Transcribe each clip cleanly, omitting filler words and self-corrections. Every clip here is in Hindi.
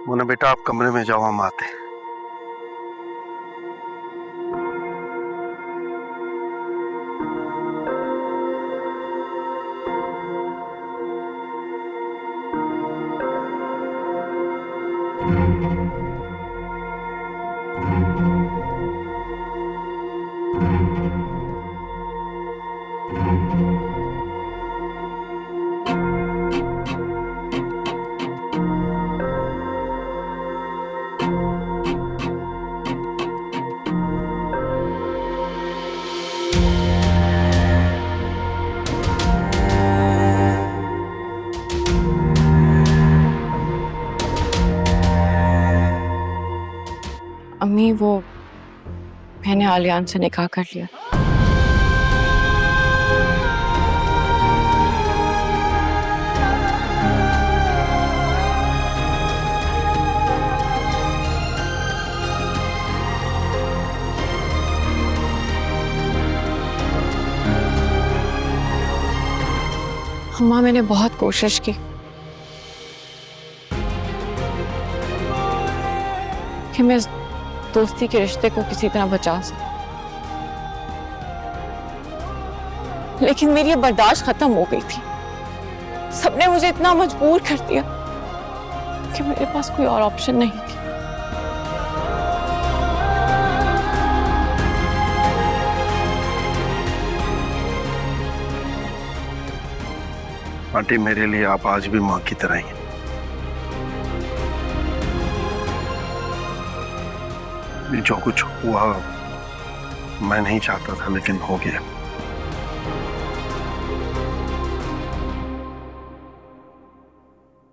मोना बेटा, आप कमरे में जाओ, हम आते हैं। अम्मी, वो मैंने आलियान से निकाह कर लिया। अम्मा, मैंने बहुत कोशिश की कि मैं इस दोस्ती के रिश्ते को किसी तरह बचा सकूं, लेकिन मेरी ये बर्दाश्त खत्म हो गई थी। सबने मुझे इतना मजबूर कर दिया कि मेरे पास कोई और ऑप्शन नहीं थी। आंटी, मेरे लिए आप आज भी माँ की तरह ही हैं। जो कुछ हुआ मैं नहीं चाहता था, लेकिन हो गया।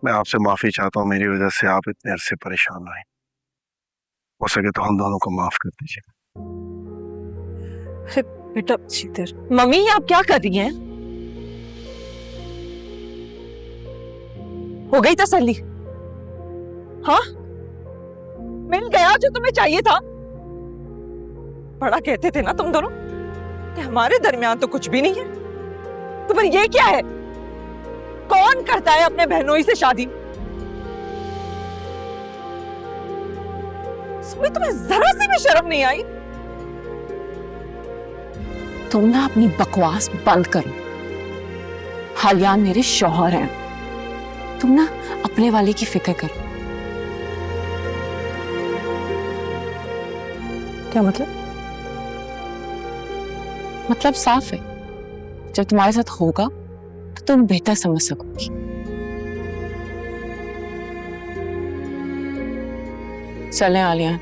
मैं आपसे माफी चाहता हूँ, मेरी वजह से आप इतने अरसे परेशान रहे। हो सके तो हम दोनों को माफ कर दीजिए। बेटा शीतर, मम्मी आप क्या कर रही हैं? हो गई तसल्ली? हाँ, मिल गया जो तुम्हें चाहिए था। बड़ा कहते थे ना तुम दोनों कि हमारे दरमियान तो कुछ भी नहीं है। तो पर ये क्या है? कौन करता है अपने बहनोई से शादी? सुमी, तुम्हें जरा सी भी शर्म नहीं आई? तुम ना अपनी बकवास बंद करो। हालियान मेरे शौहर हैं। तुम ना अपने वाले की फिक्र करो। क्या मतलब? मतलब साफ है, जब तुम्हारे साथ होगा तो तुम बेहतर समझ सकोगी। चलें आलियान।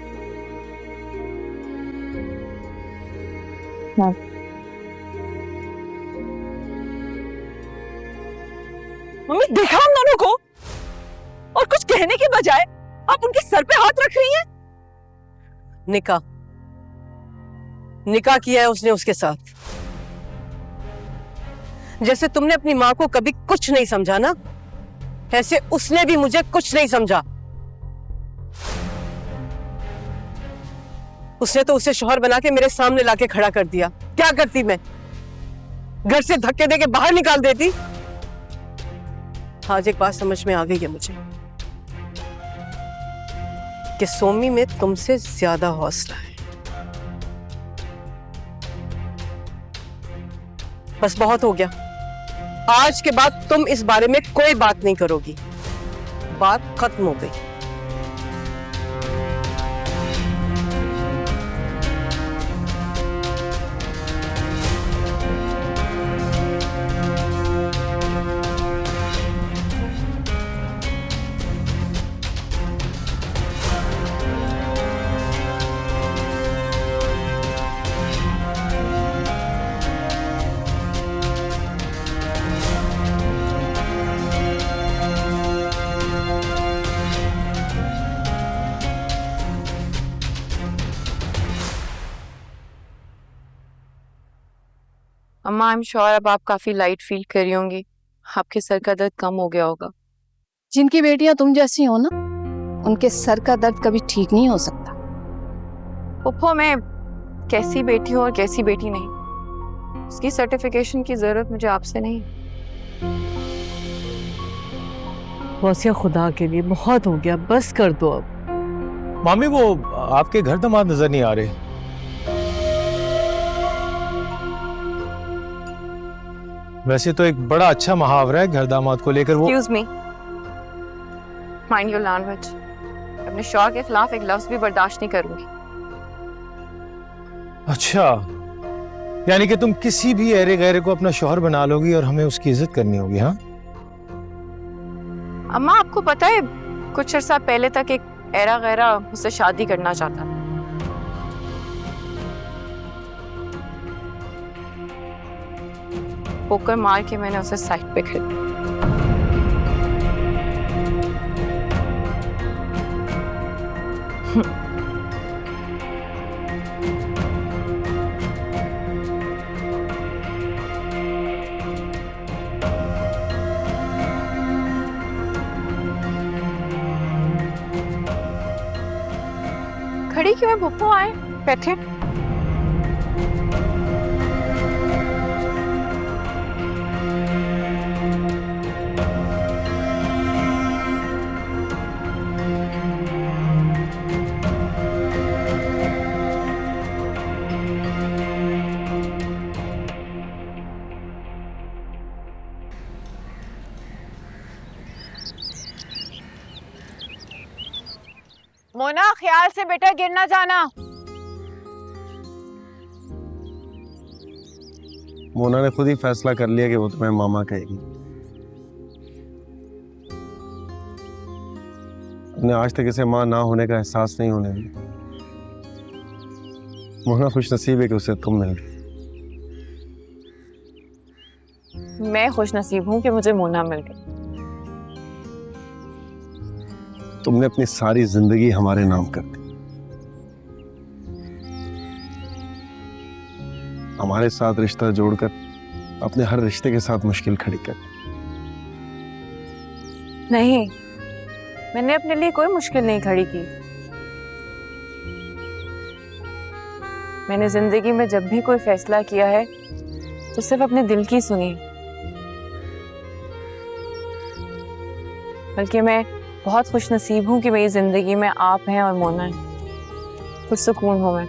मम्मी, देखा हम दोनों को? और कुछ कहने के बजाय आप उनके सर पे हाथ रख रही हैं। निकाह किया है उसने उसके साथ। जैसे तुमने अपनी माँ को कभी कुछ नहीं समझा ना, ऐसे उसने भी मुझे कुछ नहीं समझा। उसने तो उसे शौहर बना के मेरे सामने लाके खड़ा कर दिया। क्या करती मैं? घर से धक्के देके बाहर निकाल देती। आज एक बात समझ में आ गई है मुझे कि सोमी में तुमसे ज्यादा हौसला है। बस बहुत हो गया। आज के बाद तुम इस बारे में कोई बात नहीं करोगी। बात खत्म हो गई। अम्मा, आई एम श्योर अब आप काफी लाइट फील कर रही होंगी। आपके सर का दर्द कम हो गया होगा। जिनकी बेटियां तुम जैसी हो ना, उनके सर का दर्द कभी ठीक नहीं हो सकता। पुप्पो, मैं कैसी बेटी हूँ और कैसी बेटी नहीं, उसकी सर्टिफिकेशन की जरूरत मुझे आपसे नहीं। वसिया खुदा के लिए बहुत हो गया, बस कर दो अब। मामी वो आपके घर दामाद नजर नहीं आ रहे। वैसे तो एक बड़ा अच्छा मुहावरा है घर दामाद को लेकर वो। Excuse me. Mind your language. अपने शौहर के खिलाफ एक लफ्ज भी बर्दाश्त नहीं करूंगी। अच्छा, यानी कि तुम किसी भी ऐरे गैरे को अपना शौहर बना लोगी और हमें उसकी इज्जत करनी होगी। हाँ अम्मा, आपको पता है कुछ अर्सा पहले तक एक ऐरा गैरा मुझसे शादी करना चाहता था। पोकर मार के मैंने उसे साइड पे कर दिया। खड़ी क्यों है? पप्पू आए, बैठे। मोना, ख्याल से बेटा, गिर ना जाना। मोना ने खुद ही फैसला कर लिया कि वो तुम्हें मामा कहेगी। उन्हें आज तक इसे माँ ना होने का एहसास नहीं होने दिया। मोना खुश नसीब है कि उसे तुम मिल गई। मैं खुश नसीब हूँ कि मुझे मोना मिल गई। तुमने अपनी सारी जिंदगी हमारे नाम कर दी, हमारे साथ रिश्ता जोड़कर अपने हर रिश्ते के साथ मुश्किल खड़ी कर। नहीं, मैंने अपने लिए कोई मुश्किल नहीं खड़ी की। मैंने जिंदगी में जब भी कोई फैसला किया है तो सिर्फ अपने दिल की सुनी, बल्कि मैं बहुत खुश नसीब हूँ कि मेरी जिंदगी में आप हैं और मोना है। पुरसुकून हूँ मैं।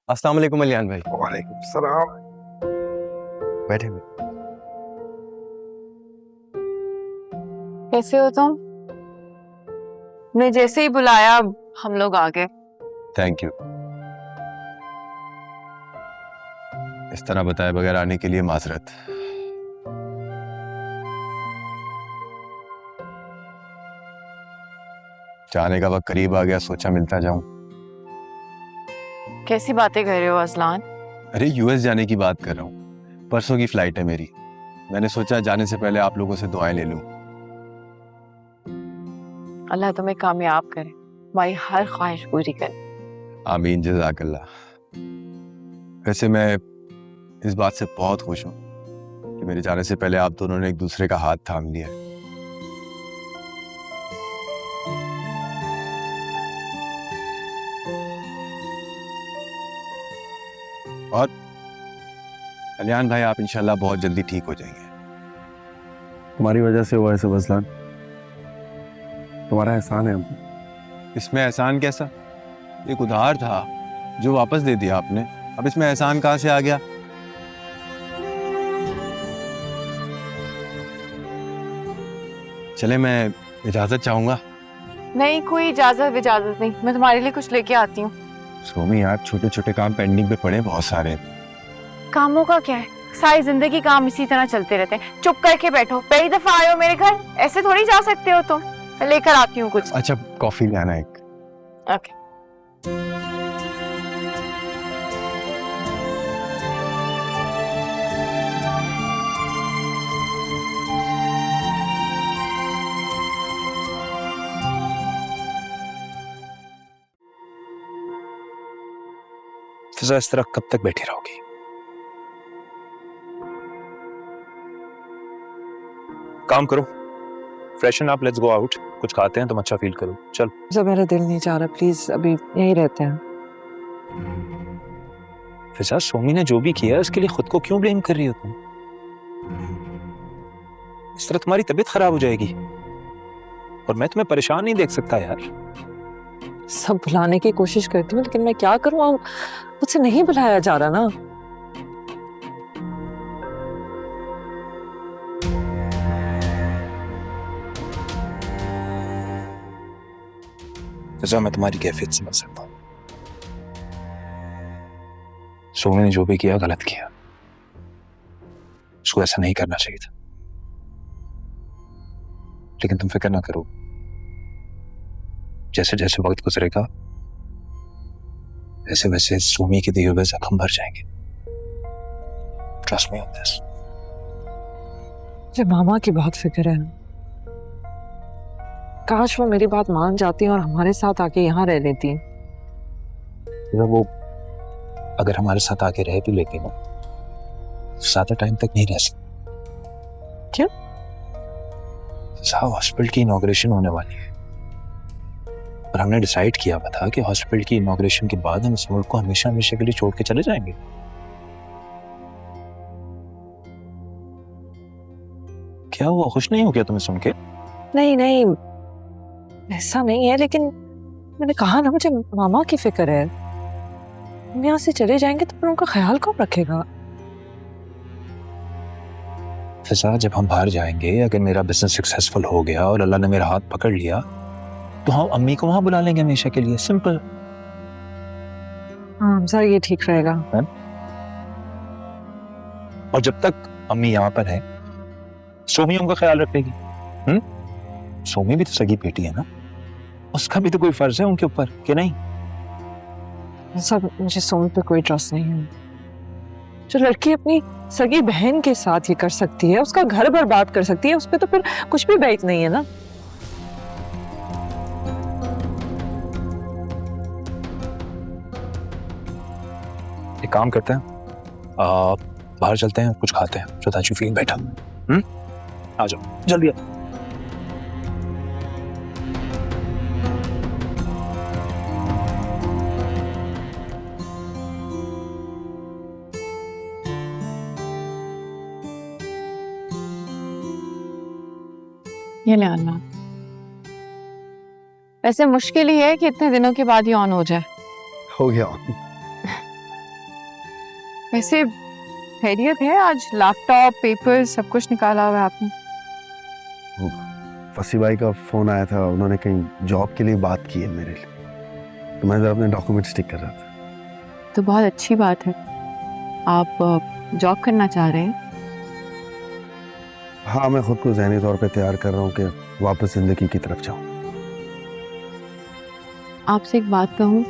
अस्सलाम वालेकुम अलियान भाई। वालेकुम सलाम। बैठे। कैसे हो तुम? मैं जैसे ही बुलाया हम लोग आ गए। Thank you. इस तरह बताए बगैर आने के लिए माजरत। जाने का वक्त करीब आ गया, सोचा मिलता जाऊं। कैसी बातें कर रहे हो अजलान? अरे यूएस जाने की बात कर रहा हूँ। परसों की फ्लाइट है मेरी। मैंने सोचा जाने से पहले आप लोगों से दुआएं ले लूं। अल्लाह तुम्हें कामयाब करे, तुम्हारी हर ख्वाहिश पूरी करे। आमीन, जज़ाकल्लाह। वैसे मैं इस बात से बहुत खुश हूँ कि मेरे जाने से पहले आप दोनों ने एक दूसरे का हाथ थाम लिया। और अलियान भाई, आप इंशाल्लाह बहुत जल्दी ठीक हो जाएंगे। तुम्हारी वजह से हुआ है सब अज़लान, तुम्हारा एहसान है हम। इसमें एहसान कैसा? एक उधार था जो वापस दे दिया आपने, अब इसमें एहसान कहाँ से आ गया? चले, मैं इजाजत चाहूंगा। नहीं, कोई इजाजत नहीं, मैं तुम्हारे लिए कुछ लेके आती हूँ। सोमी यार, छोटे छोटे काम पेंडिंग पे पड़े बहुत सारे। कामों का क्या है, सारी जिंदगी काम इसी तरह चलते रहते हैं। चुप करके बैठो, पहली दफा आए हो मेरे घर, ऐसे थोड़ी जा सकते हो तुम। मैं लेकर आती हूँ कुछ। अच्छा, कॉफी ले आना एक। ओके। फिजा, इस तरह कब तक बैठी रहोगी? काम करो, freshen up, let's go out, कुछ खाते हैं, तुम अच्छा फील करो। चल। जब मेरा दिल नहीं चाह रहा, प्लीज अभी यहीं रहते हैं। फिजा, सोमी ने जो भी किया उसके लिए खुद को क्यों ब्लेम कर रही हो तुम? इस तरह तुम्हारी तबीयत खराब हो जाएगी और मैं तुम्हें परेशान नहीं देख सकता यार। सब भुलाने की कोशिश करती हूँ, लेकिन मैं क्या करूँ, मुझसे नहीं बुलाया जा रहा ना। फिजा, मैं तुम्हारी कैफियत समझ सकता हूँ। सोमी ने जो भी किया गलत किया, उसको ऐसा नहीं करना चाहिए था। लेकिन तुम फिक्र ना करो, जैसे जैसे वक्त गुजरेगा वैसे वैसे सोमी के दिए हुए जख्म भर जाएंगे। Trust me on this. मुझे मामा की बहुत फिक्र है। काश वो मेरी बात मान जाती और हमारे साथ आके यहाँ रह लेती। वो अगर हमारे साथ आके रह भी लेती ना, ज्यादा टाइम तक नहीं रह सकती। क्यों? हॉस्पिटल की इनॉग्रेशन होने वाली है और हमने डिसाइड किया हुआ था कि हॉस्पिटल की इनॉग्रेशन के बाद हम इस मुल्क को हमेशा हमेशा के लिए छोड़ के चले जाएंगे। क्या हुआ, खुश नहीं हो क्या तुम्हें सुन के? नहीं नहीं, ऐसा नहीं है, लेकिन मैंने कहा ना, मुझे मामा की फिक्र है। हम यहाँ से चले जाएंगे तो फिर उनका ख्याल कौन रखेगा? फिजा, जब हम बाहर जाएंगे, अगर मेरा बिजनेस सक्सेसफुल हो गया और अल्लाह ने मेरा हाथ पकड़ लिया, तो हम अम्मी को वहां बुला लेंगे हमेशा के लिए। सिंपल। हाँ सर, ये ठीक रहेगा। और जब तक अम्मी यहाँ पर है, सोमी उनका ख्याल रखेगी। सोमी भी तो सगी बेटी है ना, उसका भी तो कोई फर्ज है उनके ऊपर, कि नहीं? सर, मुझे सोमी पे कोई ट्रस्ट नहीं है। जो लड़की अपनी सगी बहन के साथ ये कर सकती है, उसका घर बर्बाद कर सकती है, उस पर तो फिर कुछ भी बैठ नहीं है ना। एक काम करते हैं, बाहर चलते हैं, कुछ खाते हैं, so that you feel better। आ जाओ जल्दी आओ। ये ले अन्ना। वैसे मुश्किल ही है कि इतने दिनों के बाद ही ऑन हो जाए। हो गया। वैसे खैरियत है? आज लैपटॉप, पेपर सब कुछ निकाला हुआ है आपने? फसी भाई का फोन आया था, उन्होंने कहीं जॉब के लिए बात की है मेरे लिए, तो मैं अपने डॉक्यूमेंट्स टिक कर रहा था। तो बहुत अच्छी बात है। आप जॉब करना चाह रहे हैं? हाँ, मैं खुद को ज़हनी तौर पे तैयार कर रहा हूँ कि वापस जिंदगी की तरफ जाऊँ। आपसे एक बात कहूँ,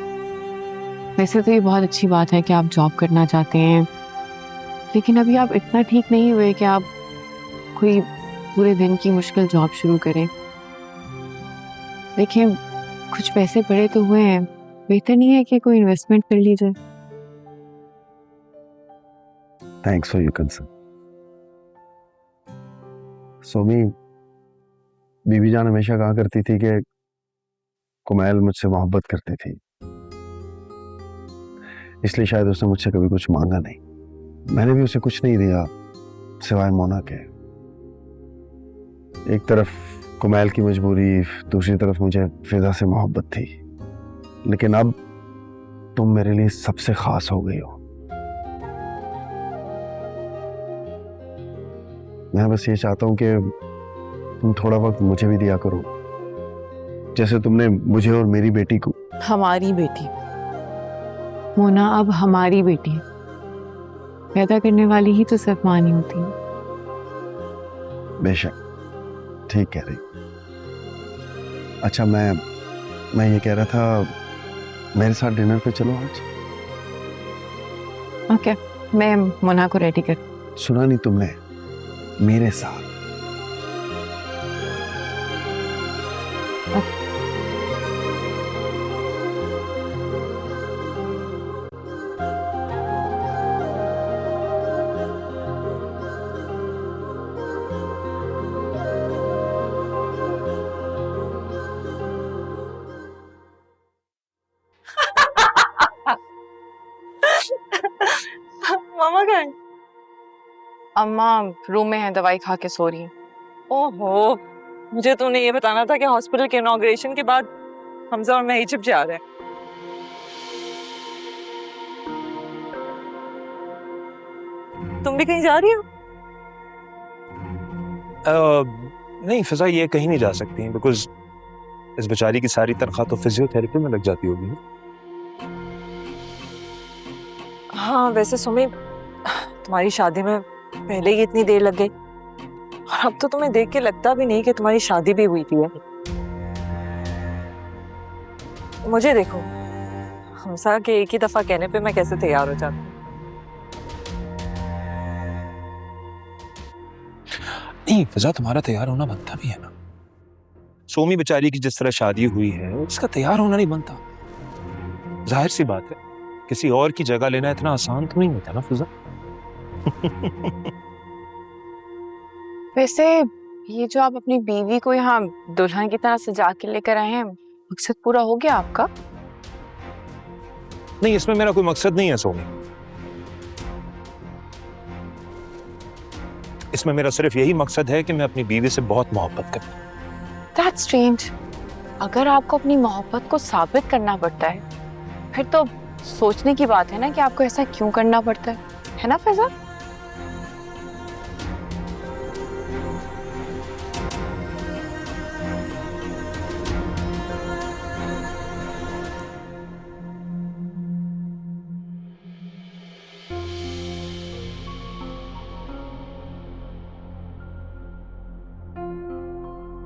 वैसे तो ये बहुत अच्छी बात है कि आप जॉब करना चाहते हैं, लेकिन अभी आप इतना ठीक नहीं हुए कि आप कोई पूरे दिन की मुश्किल जॉब शुरू करें। देखिए, कुछ पैसे पड़े तो हुए हैं, बेहतर नहीं है कि कोई इन्वेस्टमेंट कर लीजिए। Thanks for your concern. Somi, बीबी जान हमेशा कहा करती थी कि कुमैल मुझसे मोहब्बत करती थी, इसलिए शायद उसने मुझसे कभी कुछ मांगा नहीं। मैंने भी उसे कुछ नहीं दिया सिवाय मोना के। एक तरफ कुमैल की मजबूरी, दूसरी तरफ मुझे फिजा से मोहब्बत थी, लेकिन अब तुम मेरे लिए सबसे खास हो गई हो। मैं बस ये चाहता हूं कि तुम थोड़ा वक्त मुझे भी दिया करो, जैसे तुमने मुझे और मेरी बेटी को। हमारी बेटी? मोना अब हमारी बेटी है, पैदा करने वाली ही तो सिर्फ माँ नहीं होती है। बेशक, ठीक कह रही। अच्छा, मैं ये कह रहा था, मेरे साथ डिनर पे चलो आज। ओके, मैं मोना को रेडी कर। सुना नहीं तुमने? मेरे साथ। मामा कहाँ हैं? अम्मा रूम में है, दवाई खा के सो रही है। ओहो, मुझे तूने ये बताना था कि हॉस्पिटल के इनॉग्रेशन के बाद हमजा और मैं इजिप्ट जा रहे हैं। तुम भी कहीं जा रही हो? नहीं फिजा, ये कहीं नहीं जा सकती बिकॉज इस बेचारी की सारी तनख्वाह तो फिजियोथेरेपी में लग जाती होगी। हाँ वैसे सुमी, तुम्हारी शादी में पहले ही इतनी देर लग गई और अब तो तुम्हें देख के लगता भी नहीं कि तुम्हारी शादी भी हुई थी। मुझे देखो, हमसा के एक ही दफा कहने पे मैं कैसे तैयार हो जाती। नहीं फिजा, तुम्हारा तैयार होना बनता भी है ना। सोमी बेचारी की जिस तरह शादी हुई है उसका तैयार होना नहीं बनता। जाहिर सी बात है, किसी और की जगह लेना इतना आसान तो नहीं होता ना फिजा। वैसे ये जो आप अपनी बीवी को यहाँ दुल्हन की तरह सजा के लेकर आए हैं, मकसद पूरा हो गया आपका? नहीं, इसमें मेरा कोई मकसद नहीं है सोमी। इसमें मेरा सिर्फ यही मकसद है कि मैं अपनी बीवी से बहुत मोहब्बत करूं। That's strange. अगर आपको अपनी मोहब्बत को साबित करना पड़ता है, फिर तो सोचने की बात है ना कि आपको ऐसा क्यों करना पड़ता है ना फैजा?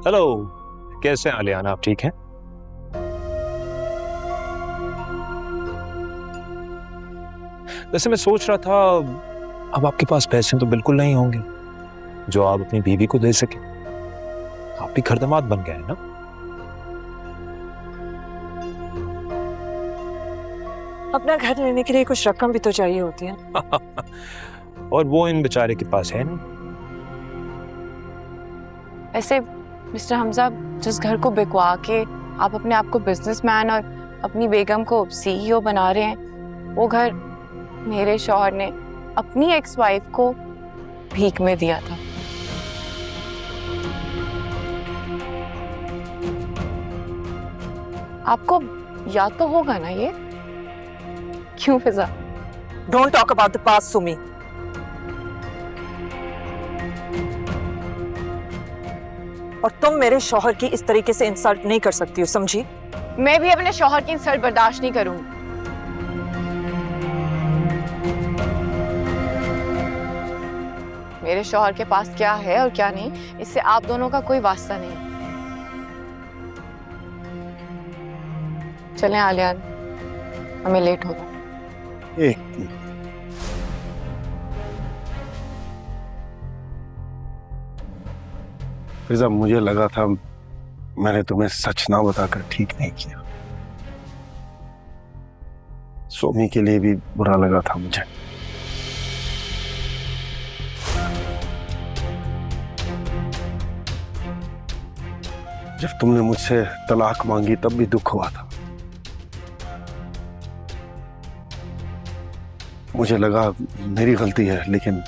हेलो, कैसे हैं आलियाना, आप ठीक हैं? वैसे मैं सोच रहा था, अब आपके पास पैसे तो बिल्कुल नहीं होंगे जो आप अपनी बीवी को दे सके। आप भी खरदमात बन गए हैं ना। अपना घर लेने के लिए कुछ रकम भी तो चाहिए होती है। और वो इन बेचारे के पास है नहीं। ऐसे मिस्टर हमजा, जिस घर को बिकवा के आप अपने आप को बिजनेसमैन और अपनी बेगम को सीईओ बना रहे हैं, वो घर मेरे शौहर ने अपनी एक्स वाइफ को भीख में दिया था। आपको याद तो होगा ना ये? क्यों Fiza? Don't talk about the past Sumi. और तुम मेरे शौहर की इस तरीके से इंसल्ट नहीं कर सकती हो, समझी? मैं भी अपने शौहर की इंसल्ट बर्दाश्त नहीं करूंगी। मेरे शौहर के पास क्या है और क्या नहीं, इससे आप दोनों का कोई वास्ता नहीं। चलें आलियान, हमें लेट होगा। फिजा, मुझे लगा था मैंने तुम्हें सच ना बताकर ठीक नहीं किया। सोमी के लिए भी बुरा लगा था मुझे। जब तुमने मुझसे तलाक मांगी तब भी दुख हुआ था। मुझे लगा मेरी गलती है, लेकिन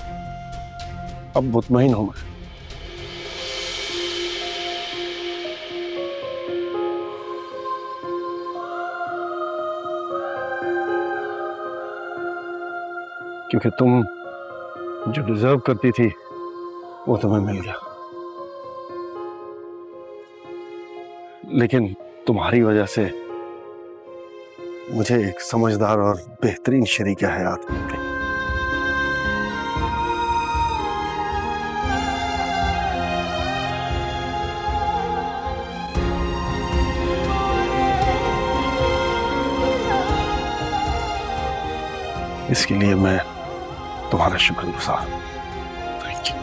अब मुतमईन हूं मैं। क्योंकि तुम जो डिजर्व करती थी वो तुम्हें मिल गया, लेकिन तुम्हारी वजह से मुझे एक समझदार और बेहतरीन शरीक हयात मिल गई। इसके लिए मैं तुम्हारा शुक्रगुजार हूं। Thank you.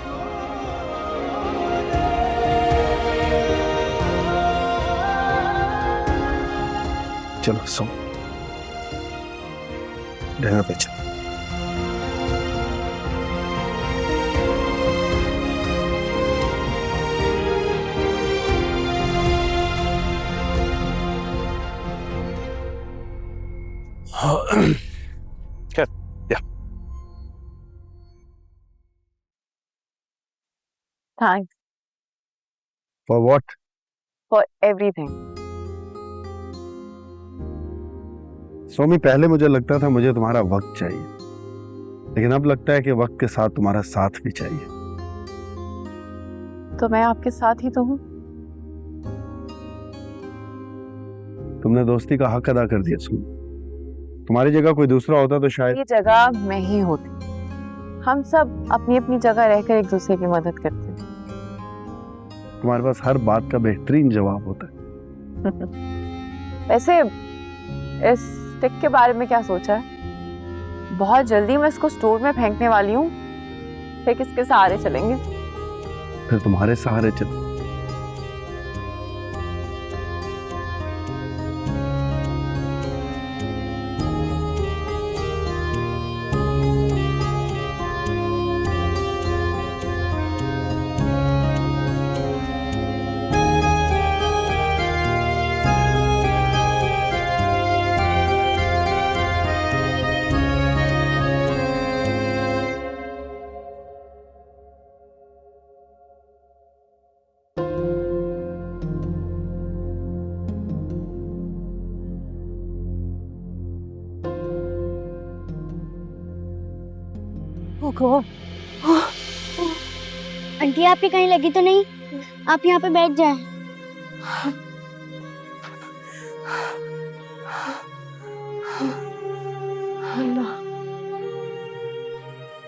चलो सो, डिनर पे चलो। Thanks for what? For everything. Somi, पहले मुझे लगता था मुझे तुम्हारा वक्त चाहिए, लेकिन अब लगता है कि वक्त के साथ तुम्हारा साथ भी चाहिए। तो मैं आपके साथ ही तो हूँ। तुमने दोस्ती का हक अदा कर दिया सोमी। तुम्हारी जगह कोई दूसरा होता तो शायद। ये जगह मैं ही होती। हम सब अपनी अपनी जगह रहकर एक दूसरे की मदद करते हैं। तुम्हारे पास हर बात का बेहतरीन जवाब होता है। वैसे इस स्टिक के बारे में क्या सोचा है? बहुत जल्दी मैं इसको स्टोर में फेंकने वाली हूँ, फिर किसके सहारे चलेंगे? फिर तुम्हारे सहारे चलो। आंटी आपकी कहीं लगी तो नहीं? आप यहाँ पे बैठ जाएं।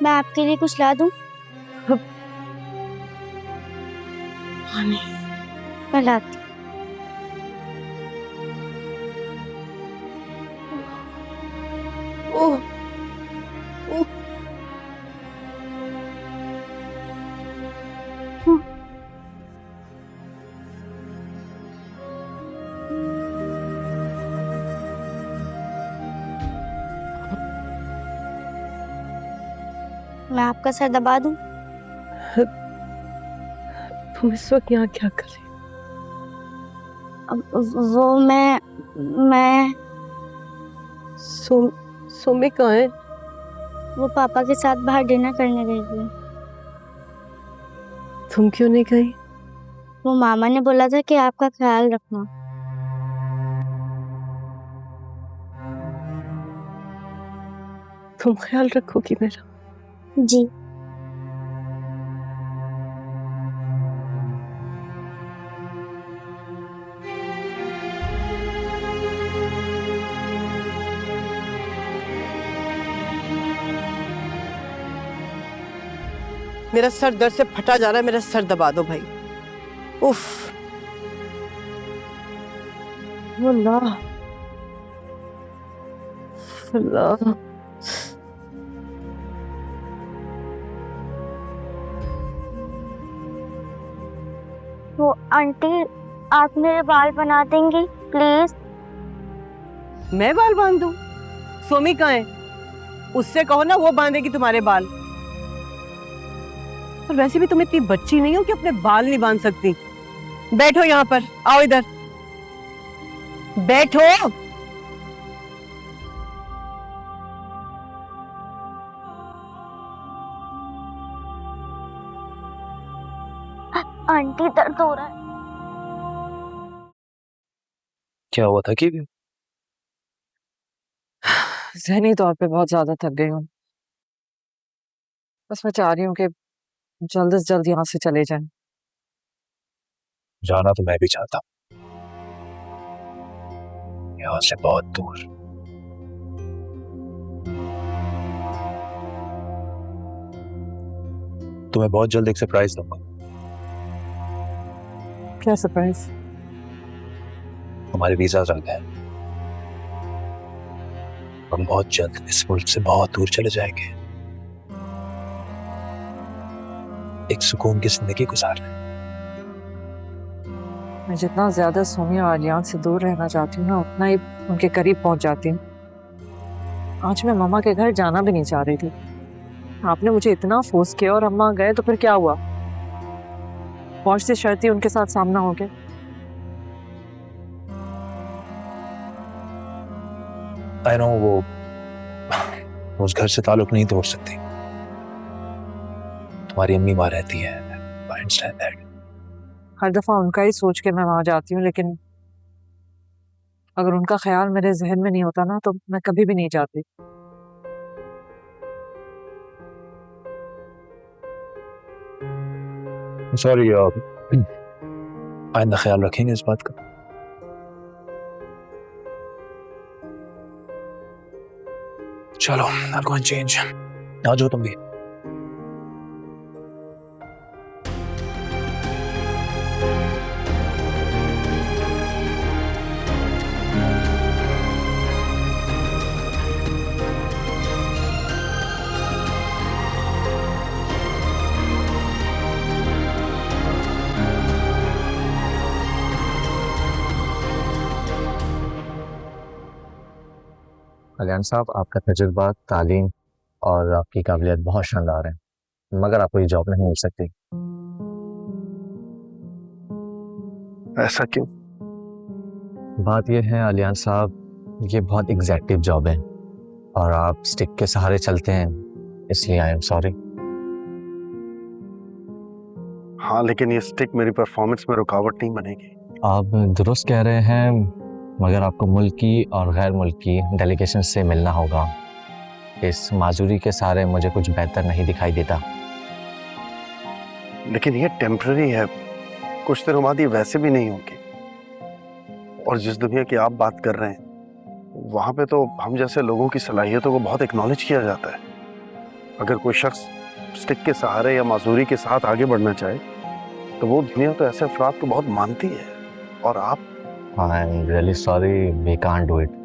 मैं आपके लिए कुछ ला दूं? मैं लाती। मैं आपका सर दबा दूं? तुम इस वक्त यहाँ क्या कर रही हो? वो मैं सोमी कहाँ है? वो पापा के साथ बाहर डिनर करने गई थी। तुम क्यों नहीं गई? वो मामा ने बोला था कि आपका ख्याल रखना। तुम ख्याल रखोगी मेरा? जी। मेरा सर दर्द से फटा जा रहा है, मेरा सर दबा दो भाई। उफ। अल्लाह अल्लाह। वो आंटी, आप मेरे बाल बना देंगी प्लीज? मैं बाल बांध दूं? सोमी कहाँ है? उससे कहो ना, वो बांधेगी तुम्हारे बाल। और वैसे भी तुम इतनी बच्ची नहीं हो कि अपने बाल नहीं बांध सकती। बैठो यहाँ पर, आओ इधर बैठो। आंटी दर्द हो रहा है। क्या हुआ था कि ज़हनी तौर पे बहुत ज्यादा थक गई हूँ। बस मैं चाह रही हूँ कि जल्द से जल्द यहाँ से चले जाएं। जाना तो मैं भी चाहता हूँ, यहाँ से बहुत दूर, तुम्हें बहुत जल्द एक सरप्राइज दूंगा। क्या सरप्राइज? हमारे वीजा आ गए हैं। हम बहुत जल्द इस मुल्क से बहुत दूर चले जाएंगे, एक सुकून की जिंदगी गुजारने। मैं जितना ज्यादा सोमी और आलियान से दूर रहना चाहती हूँ ना, उतना ही उनके करीब पहुंच जाती हूँ। आज मैं मम्मा के घर जाना भी नहीं चाह रही थी, आपने मुझे इतना फोर्स किया और अम्मा गए तो फिर क्या हुआ? पहुंचते शर्ती उनके साथ सामना हो गया। आई नो वो उस घर से ताल्लुक नहीं तोड़ सकती। तुम्हारी अम्मी वहां रहती है, आई अंडरस्टैंड दैट। हर दफा उनका ही सोच के मैं वहां जाती हूँ, लेकिन अगर उनका ख्याल मेरे जहन में नहीं होता ना, तो मैं कभी भी नहीं जाती। सॉरी, आइंदा ख्याल रखेंगे इस बात का। चलो, I'll go and change. आ जाओ तुम भी। कल्याण साहब, आपका तजुर्बा, तालीम और आपकी काबिलियत बहुत शानदार है, मगर आपको ये जॉब नहीं मिल सकती। ऐसा क्यों? बात यह है आलियान साहब, ये बहुत एग्जैक्टिव जॉब है और आप स्टिक के सहारे चलते हैं, इसलिए आई एम सॉरी। हाँ, लेकिन ये स्टिक मेरी परफॉर्मेंस में रुकावट नहीं बनेगी। आप दुरुस्त कह रहे हैं, मगर आपको मुल्की और गैर मुल्की डेलीगेशन से मिलना होगा। इस माजूरी के सहारे मुझे कुछ बेहतर नहीं दिखाई देता। लेकिन ये टेम्पररी है, कुछ दिनों बाद ये वैसे भी नहीं होगी। और जिस दुनिया की आप बात कर रहे हैं, वहाँ पे तो हम जैसे लोगों की सलाहियतों को बहुत एक्नॉलेज किया जाता है। अगर कोई शख्स स्टिक के सहारे या माजूरी के साथ आगे बढ़ना चाहे, तो वो दुनिया तो ऐसे अफराद को बहुत मानती है। और आप I am really sorry, we can't do it.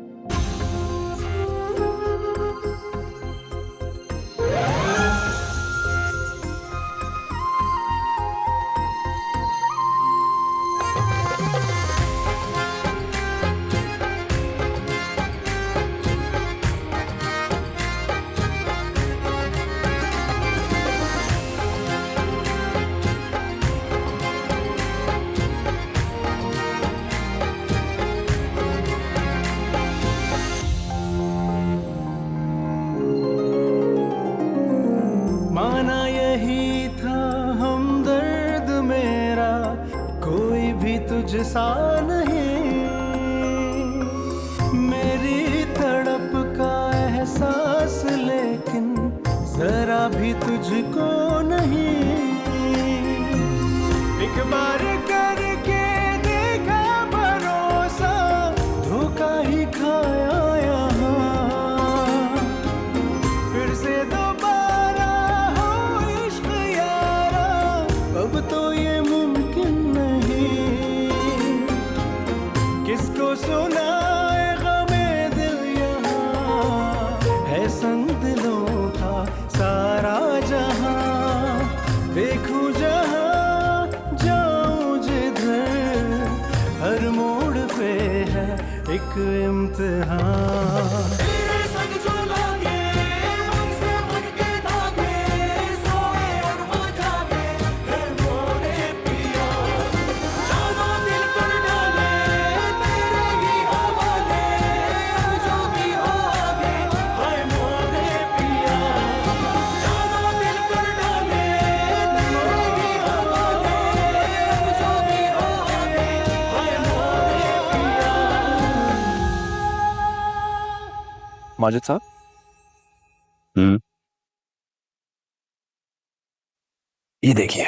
माना यही था हमदर्द मेरा, कोई भी तुझसा नहीं। मेरी तड़प का एहसास लेकिन जरा भी तुझको नहीं। एक बार करके देखा भरोसा, धोखा ही खाया यहाँ। फिर से दोबारा हो इश्क यारा, अब तो ये मुमकिन नहीं। किसको सुनाए गमे दिल यहाँ, है संग दिलों का सारा जहां। देखूं जहां जाऊं जिधर, हर मोड़ पे है एक इम्तिहान। माजिद साहब, ये देखिए।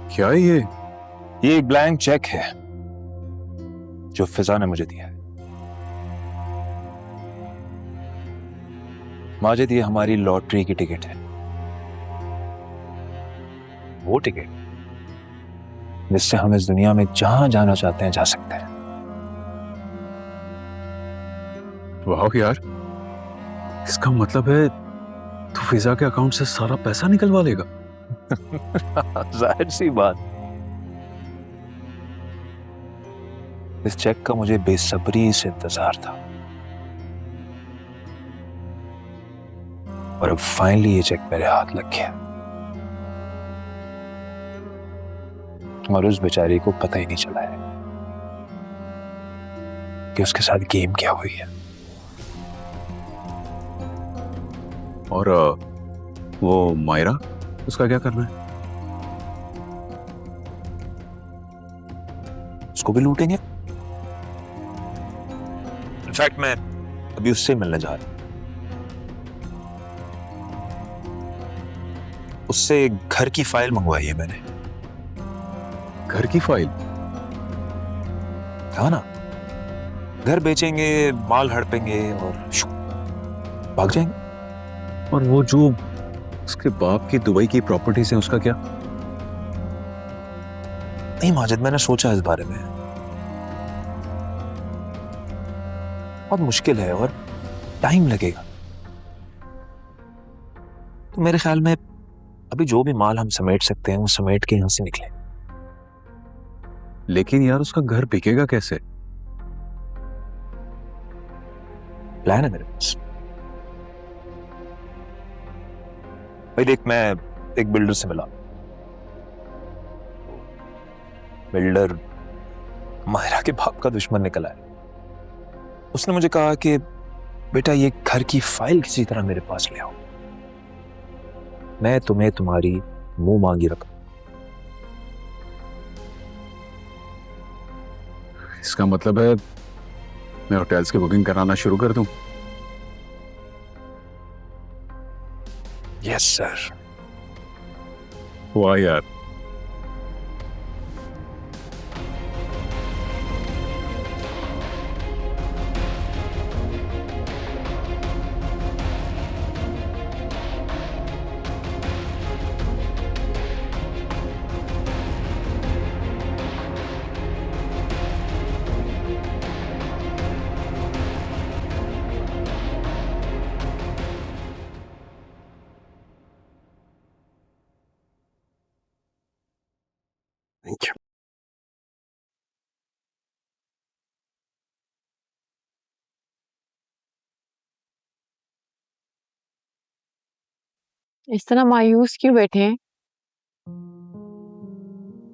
क्या है ये? ये एक ब्लैंक चेक है जो फिजा ने मुझे दिया है। माजिद, ये हमारी लॉटरी की टिकट है, वो टिकट जिससे हम इस दुनिया में जहां जाना चाहते हैं जा सकते हैं। वाह यार, इसका मतलब है तू फिजा के अकाउंट से सारा पैसा निकलवा लेगा। जाहिर सी बात, इस चेक का मुझे बेसब्री से इंतजार था और अब फाइनली ये चेक मेरे हाथ लग गया और उस बेचारी को पता ही नहीं चला है कि उसके साथ गेम क्या हुई है। और वो मायरा, उसका क्या करना है? उसको भी लूटेंगे। इनफैक्ट मैं अभी उससे मिलने जा रहा हूं। उससे घर की फाइल मंगवाई है मैंने। घर की फाइल? कहा ना, घर बेचेंगे, माल हड़पेंगे और भाग जाएंगे। और वो जो उसके बाप की दुबई की प्रॉपर्टीज है, उसका क्या? नहीं माजिद, मैंने सोचा इस बारे में, बहुत मुश्किल है और टाइम लगेगा। तो मेरे ख्याल में अभी जो भी माल हम समेट सकते हैं वो समेट के यहां से निकले। लेकिन यार, उसका घर बिकेगा कैसे? प्लान है मेरे पास। भाई देख, मैं एक बिल्डर से मिला। बिल्डर मायरा के बाप का दुश्मन निकला है। उसने मुझे कहा कि बेटा, ये घर की फाइल किसी तरह मेरे पास ले आओ, मैं तुम्हें तुम्हारी मुंह मांगी रकम। इसका मतलब है मैं होटल्स की बुकिंग कराना शुरू कर दूं? Yes sir. वाह यार, थैंक यू। इस तरह मायूस क्यों बैठे हैं?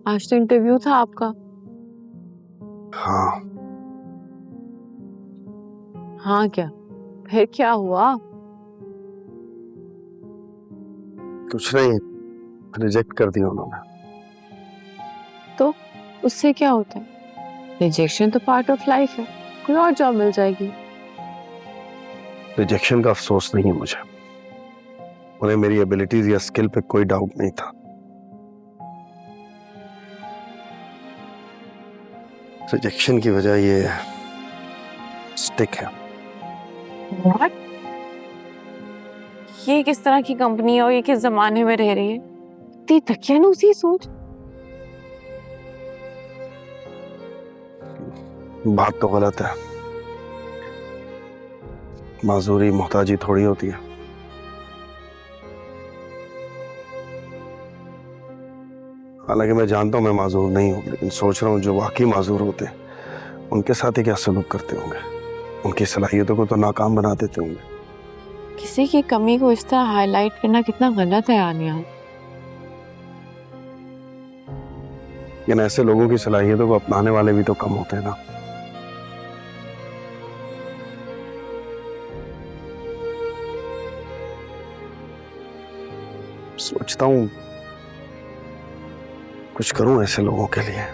आज तो इंटरव्यू था आपका। हाँ, हाँ क्या? फिर क्या हुआ? कुछ नहीं, रिजेक्ट कर दिया उन्होंने। तो उससे क्या होता है? रिजेक्शन तो पार्ट ऑफ लाइफ है, कोई और जॉब मिल जाएगी। रिजेक्शन का अफसोस नहीं है मुझे, उन्हें मेरी एबिलिटीज या स्किल पे कोई डाउट नहीं था। रिजेक्शन की वजह ये स्टिक है। What? ये किस तरह की कंपनी है और ये किस जमाने में रह रही है? इतनी दकियानूसी सोच। बात तो गलत है, माजूरी मोहताजी थोड़ी होती है। हालांकि मैं जानता हूं मैं माजूर नहीं हूं, लेकिन सोच रहा हूं जो वाकई माजूर होते हैं उनके साथ ही क्या सलूक करते होंगे, उनकी सलाहियतों को तो नाकाम बना देते होंगे। किसी की कमी को इस तरह हाईलाइट करना कितना गलत है आनिया। लेकिन ऐसे लोगों की सलाहियतों को अपनाने वाले भी तो कम होते हैं ना। सोचता हूं कुछ करूं ऐसे लोगों के लिए।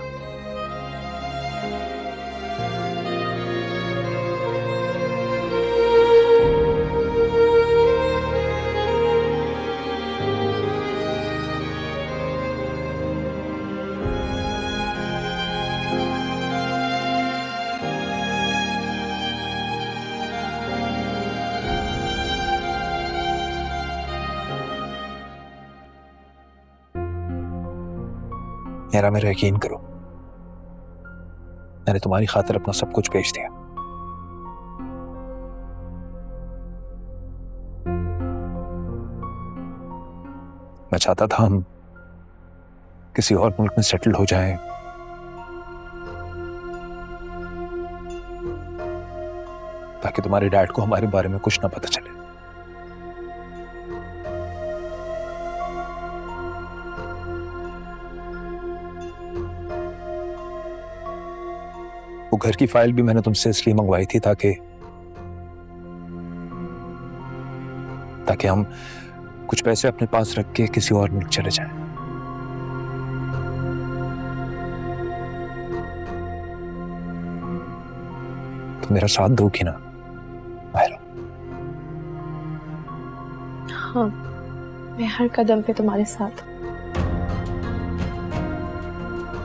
मेरा यकीन करो, मैंने तुम्हारी खातिर अपना सब कुछ बेच दिया। मैं चाहता था हम किसी और मुल्क में सेटल हो जाएं, ताकि तुम्हारे डैड को हमारे बारे में कुछ ना पता चले। वो घर की फाइल भी मैंने तुमसे इसलिए मंगवाई थी ताकि हम कुछ पैसे अपने पास रख के किसी और मुल्क चले जाएं। तो मेरा साथ दोगी ना माहिरा? हाँ, मैं हर कदम पे तुम्हारे साथ।